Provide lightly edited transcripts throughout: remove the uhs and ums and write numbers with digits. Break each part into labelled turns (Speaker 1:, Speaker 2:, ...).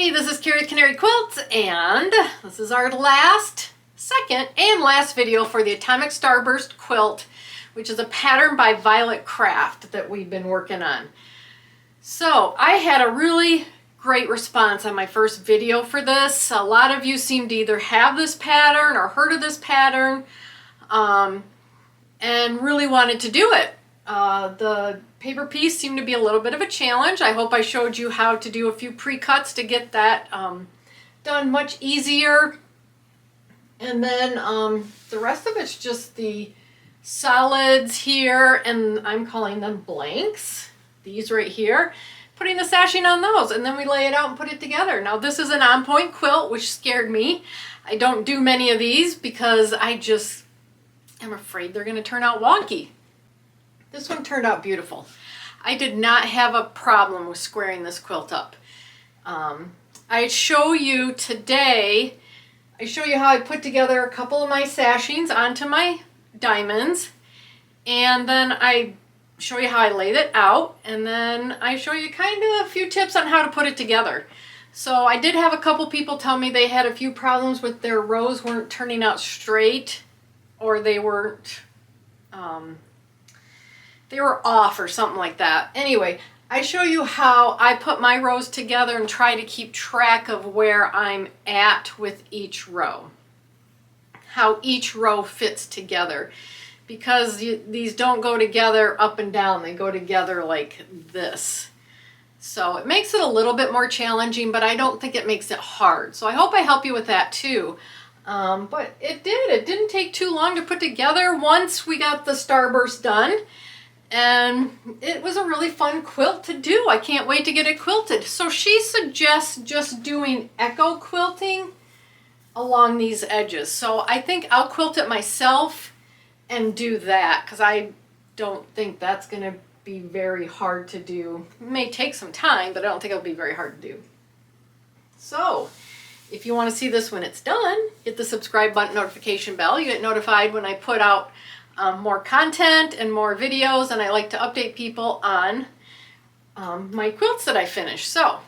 Speaker 1: Hey, this is Carrie with Canary Quilts, and this is our second and last video for the Atomic Starburst quilt, which is a pattern by Violet Craft that we've been working on. So I had a really great response on my first video for this. A lot of you seem to either have this pattern or heard of this pattern and really wanted to do it. The paper piece seemed to be a little bit of a challenge. I hope I showed you how to do a few pre-cuts to get that done much easier. And then the rest of it's just the solids here, and I'm calling them blanks, these right here. Putting the sashing on those, and then we lay it out and put it together. Now this is an on-point quilt, which scared me. I don't do many of these because I just am afraid they're going to turn out wonky. This one turned out beautiful. I did not have a problem with squaring this quilt up. I show you today, I show you how I put together a couple of my sashings onto my diamonds, and then I show you how I laid it out, and then I show you kind of a few tips on how to put it together. So I did have a couple people tell me they had a few problems with their rows weren't turning out straight, or they weren't they were off or something like that. Anyway, I show you how I put my rows together and try to keep track of where I'm at with each row, how each row fits together, because these don't go together up and down, they go together like this. So it makes it a little bit more challenging, but I don't think it makes it hard. So I hope I help you with that too. But it didn't take too long to put together once we got the Starburst done. And it was a really fun quilt to do. I can't wait to get it quilted. So she suggests just doing echo quilting along these edges. So I think I'll quilt it myself and do that, because I don't think that's going to be very hard to do. It may take some time, but I don't think it'll be very hard to do. So if you want to see this when it's done, hit the subscribe button, notification bell. You get notified when I put out more content and more videos, and I like to update people on my quilts that I finish. So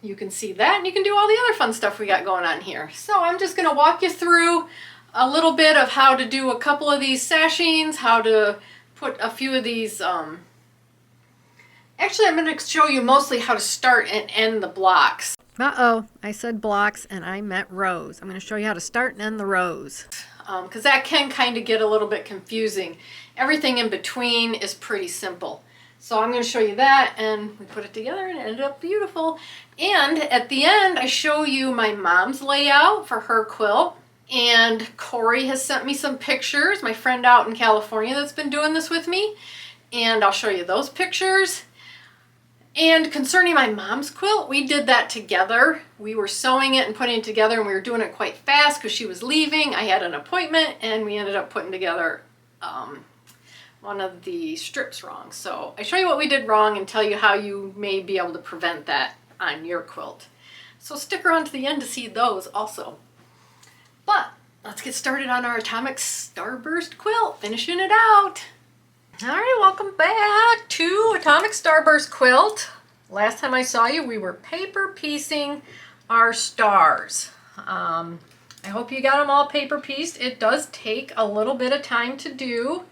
Speaker 1: you can see that, and you can do all the other fun stuff we got going on here. So I'm just going to walk you through a little bit of how to do a couple of these sashings, how to put a few of these. Actually, I'm going to show you mostly how to start and end the blocks. Uh-oh, I said blocks and I meant rows. I'm going to show you how to start and end the rows, because that can kind of get a little bit confusing. Everything in between is pretty simple. So I'm going to show you that, and we put it together and it ended up beautiful. And at the end, I show you my mom's layout for her quilt. And Cori has sent me some pictures, my friend out in California that's been doing this with me. And I'll show you those pictures. And concerning my mom's quilt, we did that together. We were sewing it and putting it together, and we were doing it quite fast because she was leaving. I had an appointment, and we ended up putting together one of the strips wrong. So I show you what we did wrong and tell you how you may be able to prevent that on your quilt. So stick around to the end to see those also. But let's get started on our Atomic Starburst quilt, finishing it out. All right, welcome back to Atomic Starburst quilt. Last time I saw you, we were paper piecing our stars. I hope you got them all paper pieced. It does take a little bit of time to do,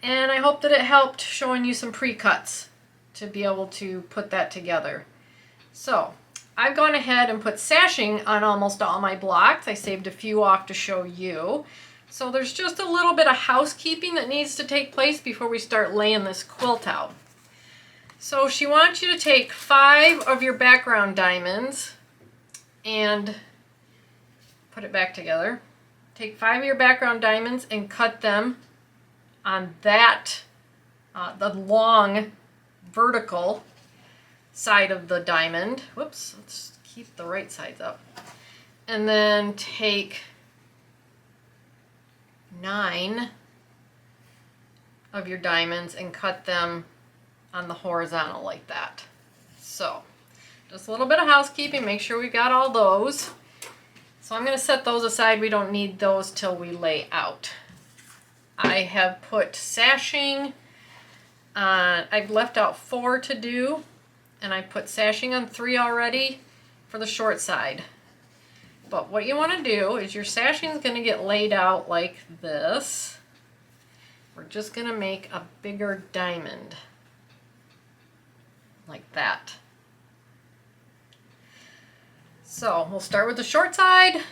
Speaker 1: and I hope that it helped showing you some pre-cuts to be able to put that together. So I've gone ahead and put sashing on almost all my blocks. I saved a few off to show you. So there's just a little bit of housekeeping that needs to take place before we start laying this quilt out. So she wants you to take 5 of your background diamonds and put it back together. Take 5 of your background diamonds and cut them on that, the long vertical side of the diamond. Whoops, let's keep the right sides up. And then take 9 of your diamonds and cut them on the horizontal like that. So just a little bit of housekeeping, make sure we got all those. So I'm going to set those aside. We don't need those till we lay out. I have put sashing on, I've left out 4 to do. and I put sashing on 3 already for the short side. But what you want to do is your sashing is going to get laid out like this. We're just going to make a bigger diamond like that. So we'll start with the short side,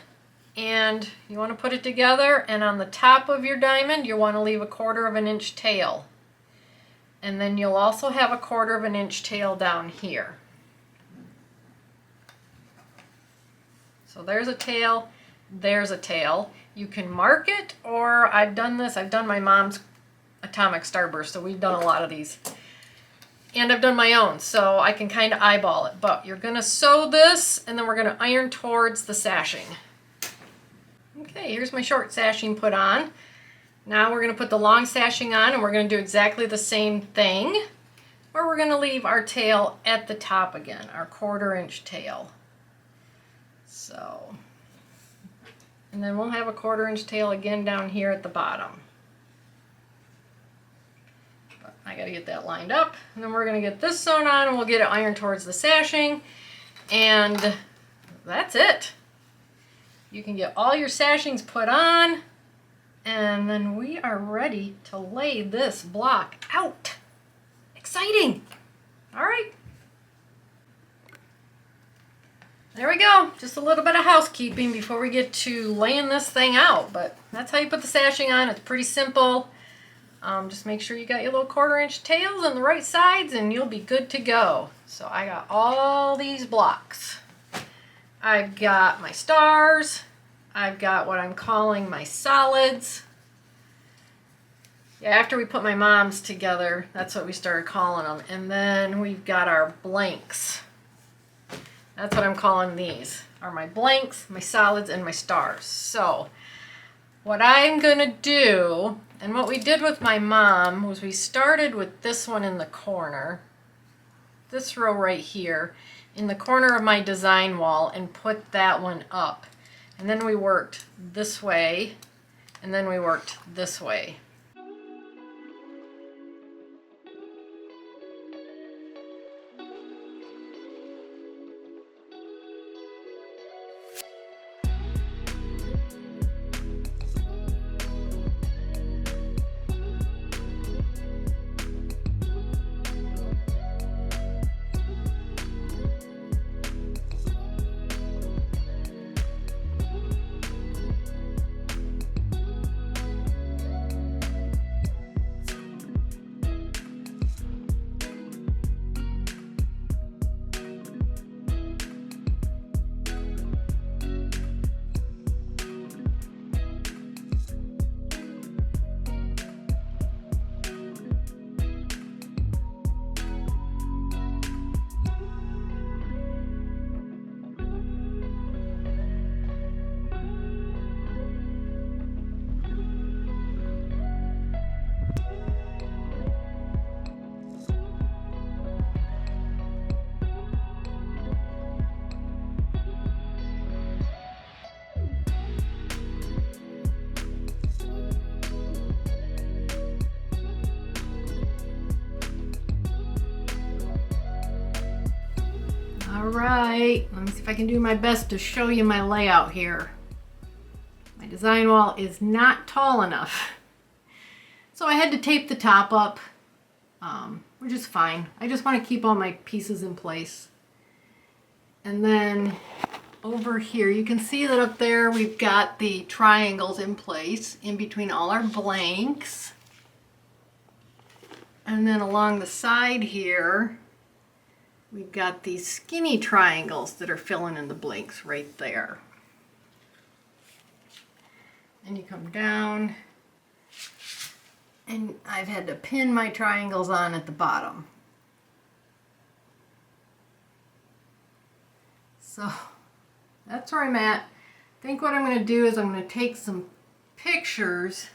Speaker 1: and you want to put it together, and on the top of your diamond you want to leave a 1/4 inch tail. And then you'll also have a 1/4 inch tail down here. So there's a tail, there's a tail. You can mark it, or I've done this. I've done my mom's atomic starburst, so we've done a lot of these. And I've done my own, so I can kind of eyeball it. But you're going to sew this, and then we're going to iron towards the sashing. Okay, here's my short sashing put on. Now we're going to put the long sashing on, and we're going to do exactly the same thing, where we're going to leave our tail at the top again, our 1/4 inch tail. So, and then we'll have a 1/4 inch tail again down here at the bottom. But I got to get that lined up, and then we're going to get this sewn on, and we'll get it ironed towards the sashing, and that's it. You can get all your sashings put on, and then we are ready to lay this block out. Exciting! All right. There we go. Just a little bit of housekeeping before we get to laying this thing out. But that's how you put the sashing on. It's pretty simple. Just make sure you got your little 1/4 inch tails on the right sides, and you'll be good to go. So I got all these blocks. I've got my stars. I've got what I'm calling my solids. Yeah, after we put my mom's together, that's what we started calling them. And then we've got our blanks. That's what I'm calling these, are my blanks, my solids, and my stars. So what I'm going to do, and what we did with my mom, was we started with this one in the corner, this row right here, in the corner of my design wall, and put that one up. And then we worked this way, and then we worked this way. All right, let me see if I can do my best to show you my layout here. My design wall is not tall enough, so I had to tape the top up, which is fine. I just want to keep all my pieces in place. And then over here, you can see that up there we've got the triangles in place in between all our blanks. And then along the side here, we've got these skinny triangles that are filling in the blanks right there. And you come down, and I've had to pin my triangles on at the bottom. So that's where I'm at. I think what I'm going to do is I'm going to take some pictures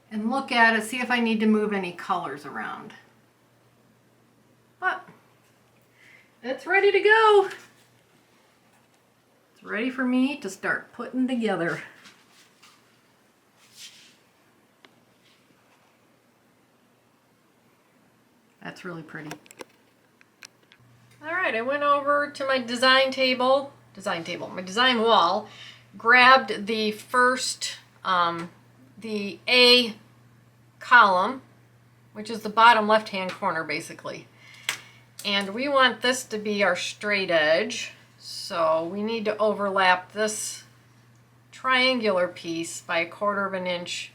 Speaker 1: and look at it, see if I need to move any colors around. But it's ready to go. It's ready for me to start putting together. That's really pretty. right, I went over to my design wall, grabbed the first, the A column, which is the bottom left-hand corner basically. And we want this to be our straight edge. So we need to overlap this triangular piece by 1/4 of an inch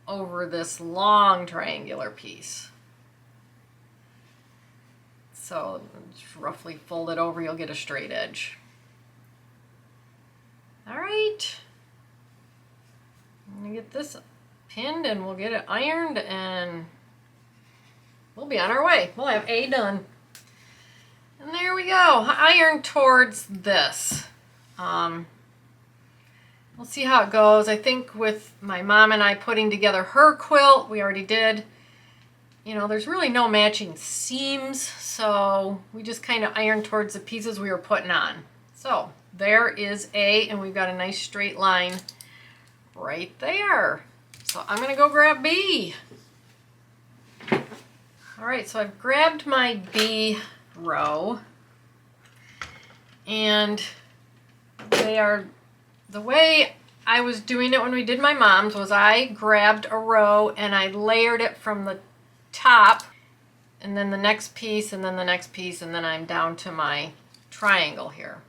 Speaker 1: over this long triangular piece. So just roughly fold it over, you'll get a straight edge. All right, I'm gonna get this pinned and we'll get it ironed and we'll be on our way. We'll have A done. And there we go, iron towards this. We'll see how it goes. I think with my mom and I putting together her quilt, we already did, you know, there's really no matching seams, so we just kind of ironed towards the pieces we were putting on. So there is A, and we've got a nice straight line right there. So I'm gonna go grab B. All right, so I've grabbed my B row, and they are, the way I was doing it when we did my mom's was I grabbed a row and I layered it from the top, and then the next piece, and then the next piece, and then I'm down to my triangle here.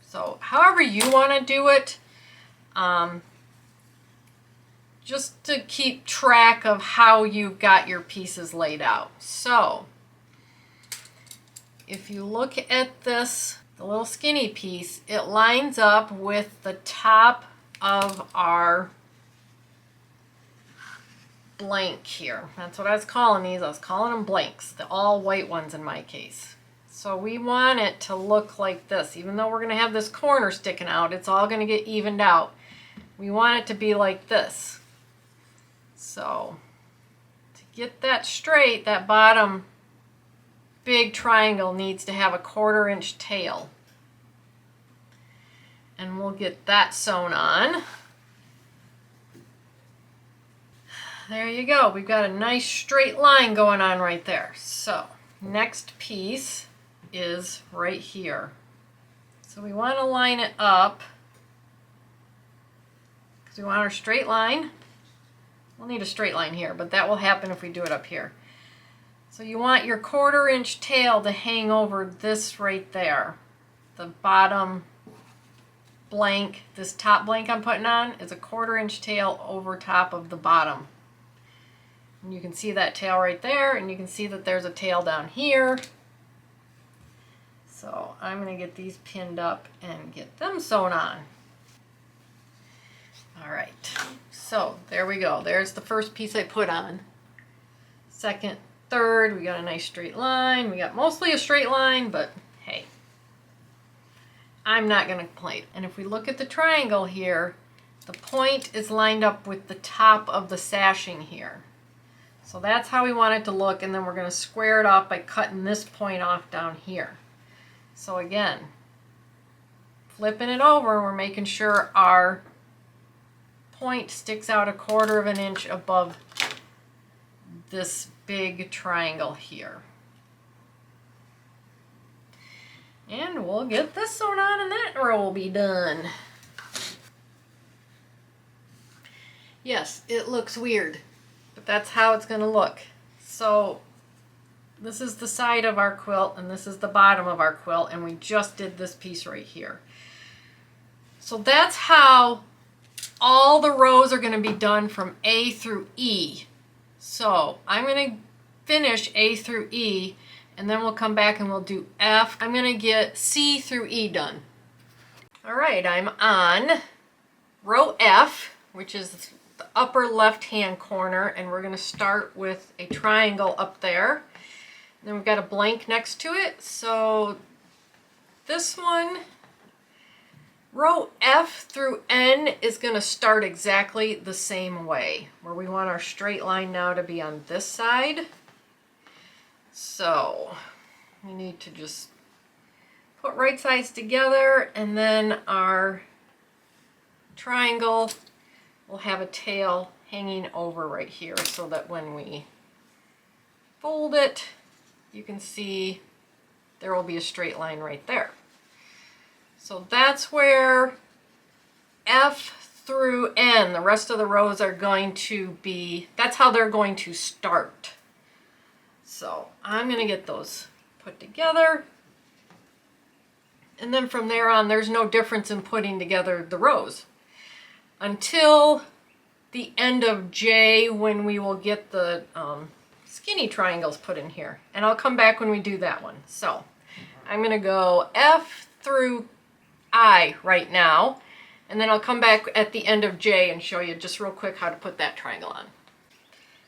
Speaker 1: So however you want to do it, just to keep track of how you've got your pieces laid out. So if you look at this, the little skinny piece, it lines up with the top of our blank here. That's what I was calling these. I was calling them blanks, the all white ones in my case. So we want it to look like this. Even though we're going to have this corner sticking out, it's all going to get evened out. We want it to be like this. So to get that straight, that bottom big triangle needs to have a 1/4 inch tail. And we'll get that sewn on. There you go. We've got a nice straight line going on right there. So next piece is right here. So we want to line it up because we want our straight line. We'll need a straight line here, but that will happen if we do it up here. So you want your 1/4 inch tail to hang over this right there. The bottom blank, this top blank I'm putting on is a 1/4 inch tail over top of the bottom. And you can see that tail right there, and you can see that there's a tail down here. So I'm going to get these pinned up and get them sewn on. All right, so there we go. There's the first piece I put on. Second, third, we got a nice straight line. We got mostly a straight line, but hey, I'm not going to complain. And if we look at the triangle here, the point is lined up with the top of the sashing here. So that's how we want it to look, and then we're going to square it off by cutting this point off down here. So again, flipping it over, we're making sure our point sticks out a 1/4 of an inch above this big triangle here. And we'll get this sewn on and that row will be done. Yes, it looks weird, but that's how it's going to look. So this is the side of our quilt and this is the bottom of our quilt, and we just did this piece right here. So that's how all the rows are going to be done from A through E. So I'm going to finish A through E, and then we'll come back and we'll do F. I'm going to get C through E done. All right, I'm on row F, which is the upper left-hand corner, and we're going to start with a triangle up there. And then we've got a blank next to it. So this one, row F through N, is going to start exactly the same way, where we want our straight line now to be on this side. So we need to just put right sides together, and then our triangle will have a tail hanging over right here, so that when we fold it, you can see there will be a straight line right there. So that's where F through N, the rest of the rows are going to be, that's how they're going to start. So I'm going to get those put together. And then from there on, there's no difference in putting together the rows until the end of J, when we will get the skinny triangles put in here. And I'll come back when we do that one. So I'm going to go F through I right now. And then I'll come back at the end of J and show you just real quick how to put that triangle on.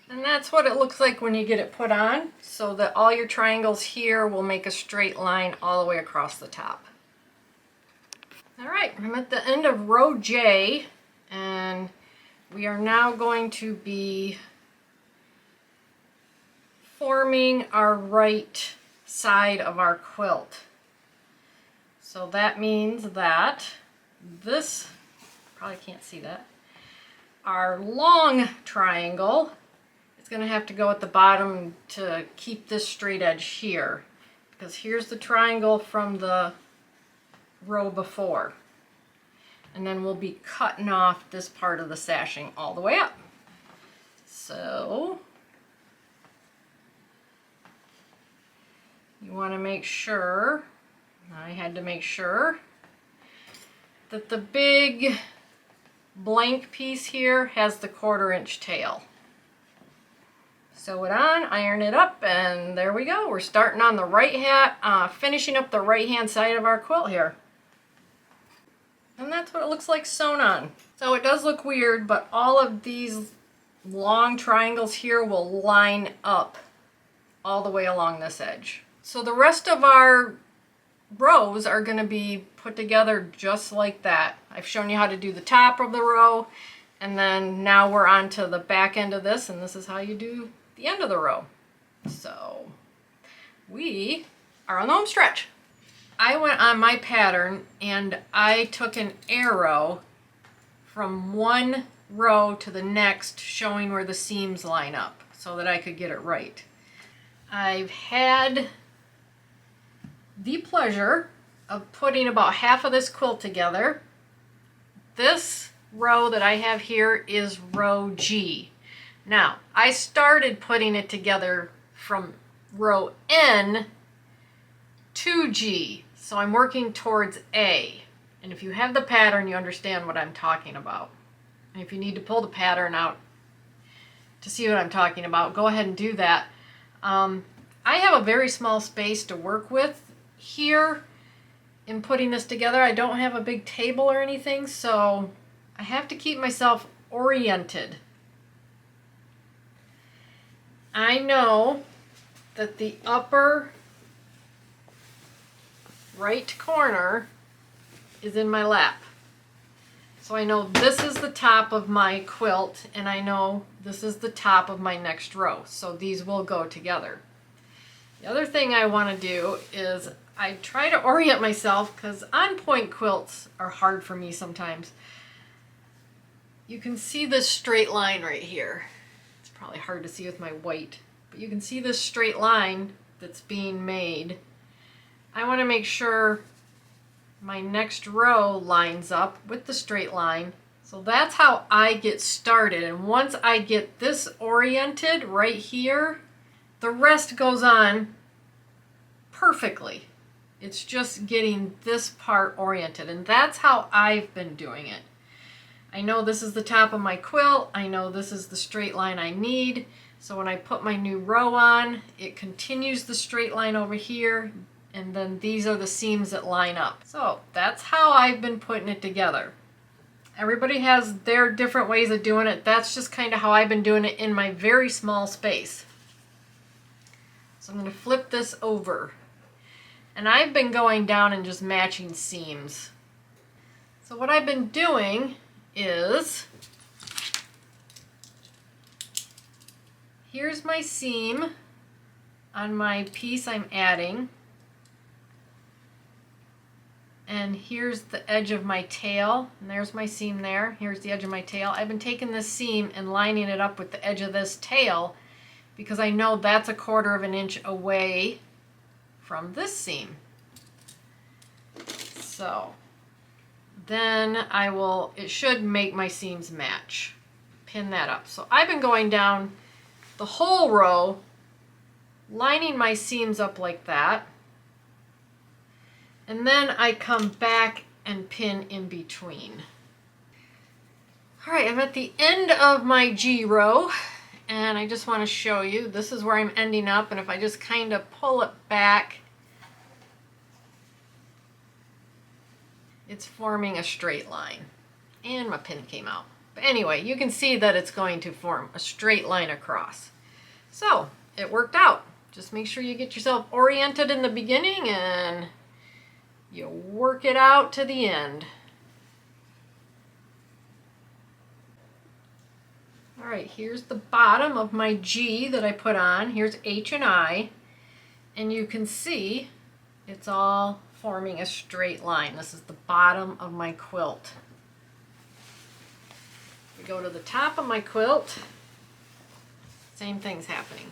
Speaker 1: And that's what it looks like when you get it put on, so that all your triangles here will make a straight line all the way across the top. All right, I'm at the end of row J, and we are now going to be forming our right side of our quilt. So that means that this, probably can't see that, our long triangle is going to have to go at the bottom to keep this straight edge here, because here's the triangle from the row before, and then we'll be cutting off this part of the sashing all the way up. So you want to make sure, I had to make sure that the big blank piece here has the 1/4 inch tail. Sew it on, iron it up, and there we go. We're starting on the right hand, finishing up the right hand side of our quilt here. And that's what it looks like sewn on. So it does look weird, but all of these long triangles here will line up all the way along this edge. So the rest of our rows are going to be put together just like that. I've shown you how to do the top of the row, and then now we're on to the back end of this, and this is how you do the end of the row. So we are on the home stretch. I went on my pattern and I took an arrow from one row to the next, showing where the seams line up so that I could get it right. I've had the pleasure of putting about half of this quilt together. This row that I have here is row G. Now, I started putting it together from row N to G, so I'm working towards A. And if you have the pattern, you understand what I'm talking about. And if you need to pull the pattern out to see what I'm talking about, go ahead and do that. I have a very small space to work with here in putting this together. I don't have a big table or anything, so I have to keep myself oriented. I know that the upper right corner is in my lap. So I know this is the top of my quilt, and I know this is the top of my next row. So these will go together. The other thing I want to do is I try to orient myself, because on-point quilts are hard for me sometimes. You can see this straight line right here. It's probably hard to see with my white, but you can see this straight line that's being made. I want to make sure my next row lines up with the straight line. So that's how I get started. And once I get this oriented right here, the rest goes on perfectly. It's just getting this part oriented, and that's how I've been doing it. I know this is the top of my quilt. I know this is the straight line I need. So when I put my new row on, it continues the straight line over here, and then these are the seams that line up. So that's how I've been putting it together. Everybody has their different ways of doing it. That's just kind of how I've been doing it in my very small space. So I'm going to flip this over. And I've been going down and just matching seams. So what I've been doing is, here's my seam on my piece I'm adding. And here's the edge of my tail, and there's my seam there. Here's the edge of my tail. I've been taking this seam and lining it up with the edge of this tail, because I know that's 1/4 of an inch away from this seam. So then it should make my seams match. Pin that up. So I've been going down the whole row, lining my seams up like that. And then I come back and pin in between. All right, I'm at the end of my G row, and I just want to show you, this is where I'm ending up, and if I just kind of pull it back, it's forming a straight line. And my pin came out. But anyway, you can see that it's going to form a straight line across. So it worked out. Just make sure you get yourself oriented in the beginning and you work it out to the end. All right, here's the bottom of my G that I put on. Here's H and I. And you can see it's all forming a straight line. This is the bottom of my quilt. We go to the top of my quilt, same thing's happening.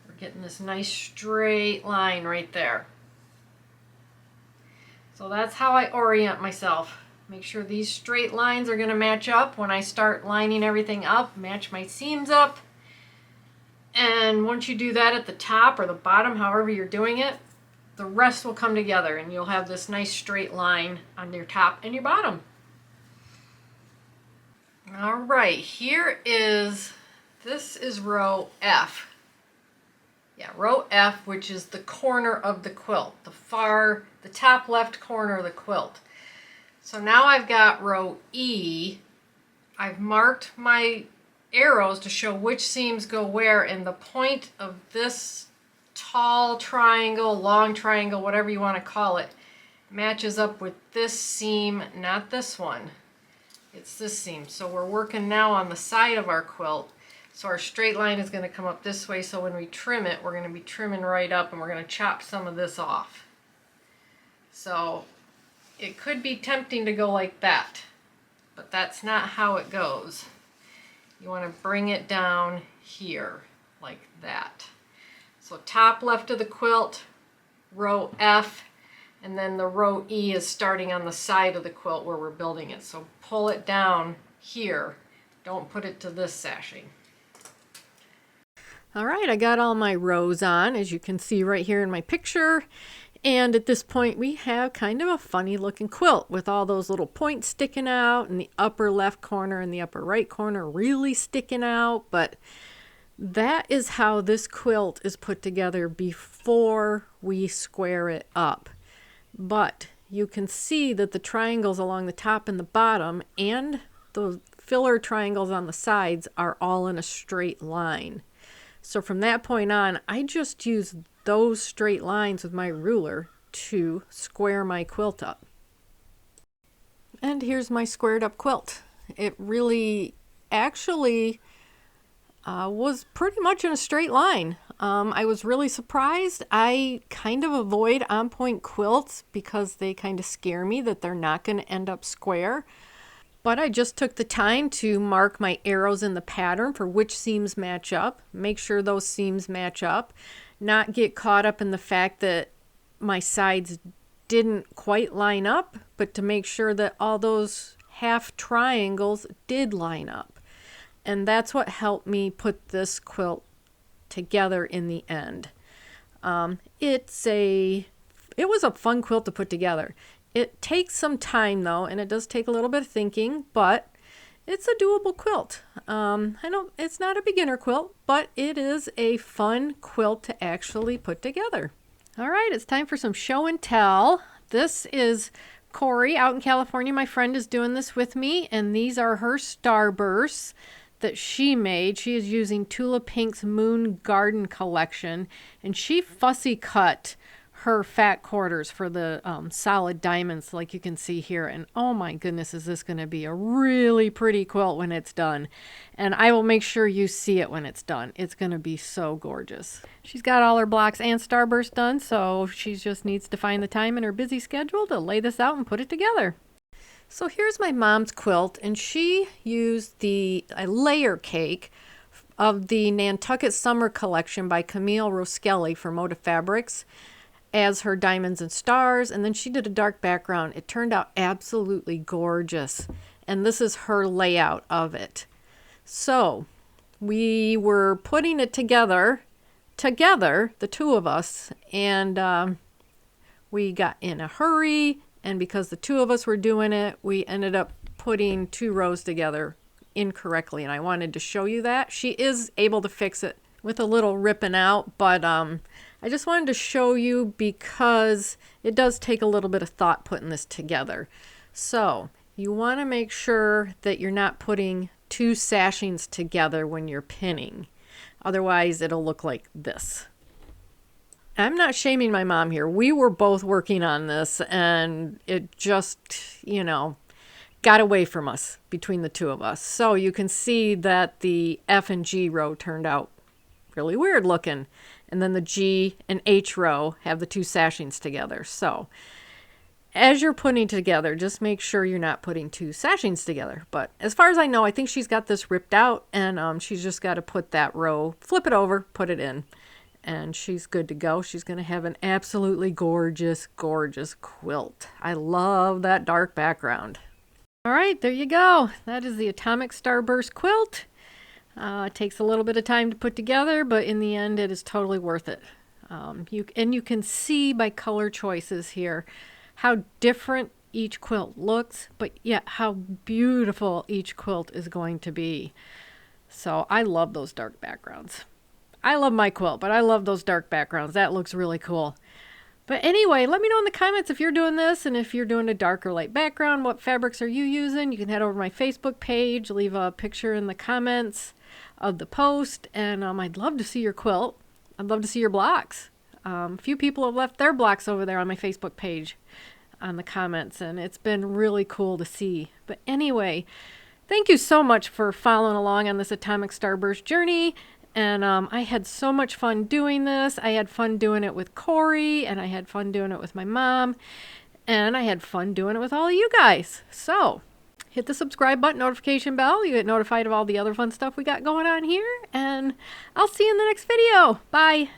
Speaker 1: We're getting this nice straight line right there. So that's how I orient myself. Make sure these straight lines are going to match up when I start lining everything up, match my seams up. And once you do that at the top or the bottom, however you're doing it, the rest will come together and you'll have this nice straight line on your top and your bottom. All right, this is row F. Yeah, row F, which is the corner of the quilt, the top left corner of the quilt. So now I've got row E. I've marked my arrows to show which seams go where, and the point of this tall triangle, long triangle, whatever you want to call it, matches up with this seam, not this one. It's this seam. So we're working now on the side of our quilt. So our straight line is going to come up this way, so when we trim it, we're going to be trimming right up and we're going to chop some of this off. So it could be tempting to go like that, but that's not how it goes. You want to bring it down here, like that. So top left of the quilt, row F, and then the row E is starting on the side of the quilt where we're building it. So pull it down here. Don't put it to this sashing. All right, I got all my rows on, as you can see right here in my picture. And at this point, we have kind of a funny looking quilt with all those little points sticking out and the upper left corner and the upper right corner really sticking out. But that is how this quilt is put together before we square it up. But you can see that the triangles along the top and the bottom and the filler triangles on the sides are all in a straight line. So from that point on, I just use those straight lines with my ruler to square my quilt up. And here's my squared up quilt. It really actually was pretty much in a straight line. I was really surprised. I kind of avoid on-point quilts because they kind of scare me that they're not going to end up square. But I just took the time to mark my arrows in the pattern for which seams match up, make sure those seams match up, not get caught up in the fact that my sides didn't quite line up, but to make sure that all those half triangles did line up. And that's what helped me put this quilt together in the end. It was a fun quilt to put together. It takes some time though, and it does take a little bit of thinking, but it's a doable quilt. I know it's not a beginner quilt, but it is a fun quilt to actually put together. All right, it's time for some show and tell. This is Cori out in California. My friend is doing this with me, and these are her Starbursts that she made. She is using Tula Pink's Moon Garden collection, and she fussy cut her fat quarters for the solid diamonds like you can see here. And oh my goodness, is this going to be a really pretty quilt when it's done. And I will make sure you see it when it's done. It's going to be so gorgeous. She's got all her blocks and Starburst done, so she just needs to find the time in her busy schedule to lay this out and put it together. So here's my mom's quilt, and she used a layer cake of the Nantucket Summer Collection by Camille Roskelley for Moda Fabrics as her diamonds and stars, and then she did a dark background. It turned out absolutely gorgeous, and this is her layout of it. So we were putting it together, the two of us, and we got in a hurry, and because the two of us were doing it, we ended up putting 2 rows together incorrectly, and I wanted to show you that. She is able to fix it with a little ripping out, but I just wanted to show you because it does take a little bit of thought putting this together. So you want to make sure that you're not putting 2 sashings together when you're pinning. Otherwise, it'll look like this. I'm not shaming my mom here. We were both working on this, and it just, you know, got away from us between the two of us. So you can see that the F and G row turned out really weird looking. And then the G and H row have the 2 sashings together. So as you're putting together, just make sure you're not putting 2 sashings together. But as far as I know, I think she's got this ripped out, and she's just got to put that row, flip it over, put it in, and she's good to go. She's going to have an absolutely gorgeous, gorgeous quilt. I love that dark background. All right, there you go. That is the Atomic Starburst quilt. It takes a little bit of time to put together, but in the end, it is totally worth it. You can see by color choices here how different each quilt looks, but yet how beautiful each quilt is going to be. So I love those dark backgrounds. I love my quilt, but I love those dark backgrounds. That looks really cool. But anyway, let me know in the comments if you're doing this and if you're doing a dark or light background. What fabrics are you using? You can head over to my Facebook page, leave a picture in the comments of the post, and I'd love to see your quilt. I'd love to see your blocks. A few people have left their blocks over there on my Facebook page on the comments, and it's been really cool to see. But anyway, thank you so much for following along on this Atomic Starburst journey. And I had so much fun doing this. I had fun doing it with Cori, and I had fun doing it with my mom, and I had fun doing it with all of you guys. So hit the subscribe button, notification bell. You get notified of all the other fun stuff we got going on here, and I'll see you in the next video. Bye.